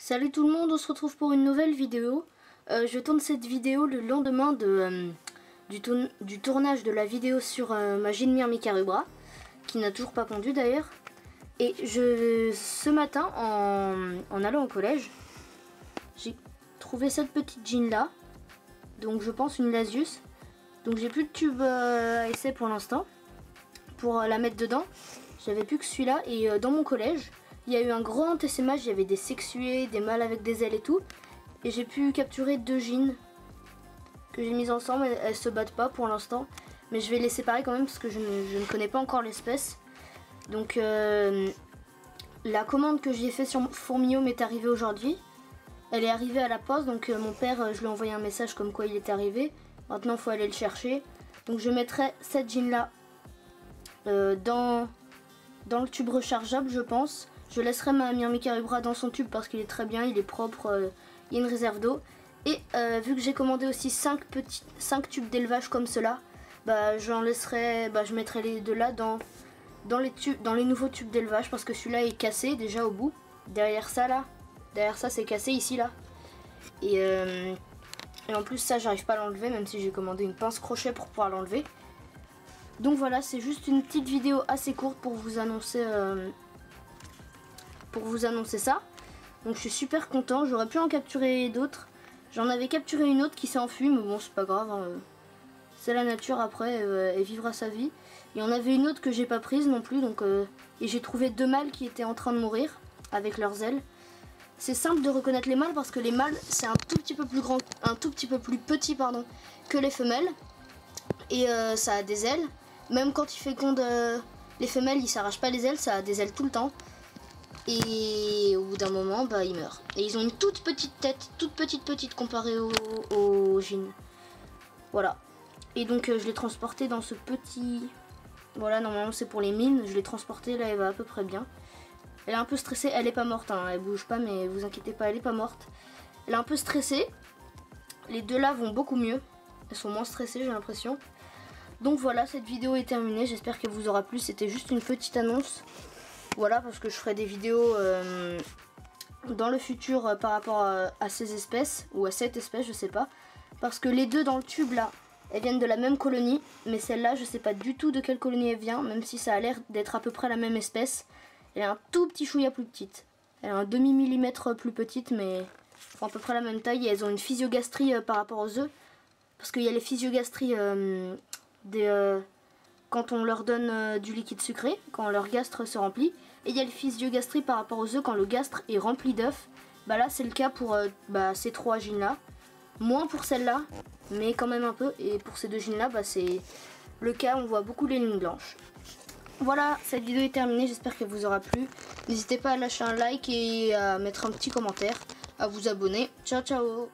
Salut tout le monde, on se retrouve pour une nouvelle vidéo. Je tourne cette vidéo le lendemain du tournage de la vidéo sur ma Gilmire Micarubra, qui n'a toujours pas pondu d'ailleurs. Et ce matin, en allant au collège, j'ai trouvé cette petite jean là, donc je pense une Lasius. Donc j'ai plus de tube à essai pour l'instant, pour la mettre dedans. J'avais plus que celui-là, et dans mon collège, il y a eu un grand essaimage, il y avait des sexués, des mâles avec des ailes et tout. Et j'ai pu capturer 2 jeans que j'ai mises ensemble. Elles se battent pas pour l'instant, mais je vais les séparer quand même parce que je ne connais pas encore l'espèce. Donc la commande que j'ai fait sur Fourmillot m'est arrivée aujourd'hui. Elle est arrivée à la poste, donc mon père, je lui ai envoyé un message comme quoi il était arrivé. Maintenant il faut aller le chercher. Donc je mettrai cette jean là dans le tube rechargeable, je pense. Je laisserai ma Micarubra dans son tube parce qu'il est très bien, il est propre, il y a une réserve d'eau. Et vu que j'ai commandé aussi 5 tubes d'élevage comme cela, bah, je mettrai les deux là dans les nouveaux tubes d'élevage parce que celui-là est cassé déjà au bout. Derrière ça c'est cassé ici là. Et en plus ça j'arrive pas à l'enlever, même si j'ai commandé une pince crochet pour pouvoir l'enlever. Donc voilà, c'est juste une petite vidéo assez courte pour vous annoncer ça. Donc je suis super content, j'aurais pu en capturer d'autres. J'en avais capturé une autre qui s'est enfuie, mais bon c'est pas grave, hein. C'est la nature, après elle vivra sa vie. Il y en avait une autre que j'ai pas prise non plus, donc et j'ai trouvé 2 mâles qui étaient en train de mourir avec leurs ailes. C'est simple de reconnaître les mâles parce que les mâles c'est un tout petit peu plus grand, un tout petit peu plus petit pardon, que les femelles. Et ça a des ailes. Même quand il féconde les femelles, il s'arrache pas les ailes, ça a des ailes tout le temps. Et au bout d'un moment, bah, il meurt. Et ils ont une toute petite tête, toute petite comparée au jean. Voilà. Et donc je l'ai transporté dans ce petit... Voilà, normalement c'est pour les mines. Je l'ai transporté, là elle va à peu près bien. Elle est un peu stressée, elle est pas morte, hein. Elle bouge pas, mais vous inquiétez pas, elle est pas morte. Elle est un peu stressée. Les deux là vont beaucoup mieux. Elles sont moins stressées, j'ai l'impression. Donc voilà, cette vidéo est terminée, j'espère qu'elle vous aura plu. C'était juste une petite annonce. Voilà, parce que je ferai des vidéos dans le futur par rapport à ces espèces, ou à cette espèce, je sais pas. Parce que les deux dans le tube là, elles viennent de la même colonie, mais celle-là, je sais pas du tout de quelle colonie elle vient, même si ça a l'air d'être à peu près la même espèce. Elle est un tout petit chouïa plus petite. Elle est un demi-millimètre plus petite, mais font à peu près la même taille. Et elles ont une physiogastrie par rapport aux œufs. Parce qu'il y a les physiogastries quand on leur donne du liquide sucré, quand leur gastre se remplit. Et il y a le physiogastrie par rapport aux œufs quand le gastre est rempli d'œufs. Bah là c'est le cas pour ces 3 jeans là. Moins pour celle-là, mais quand même un peu. Et pour ces 2 jeans là, bah, c'est le cas, on voit beaucoup les lignes blanches. Voilà, cette vidéo est terminée, j'espère qu'elle vous aura plu. N'hésitez pas à lâcher un like et à mettre un petit commentaire, à vous abonner. Ciao ciao.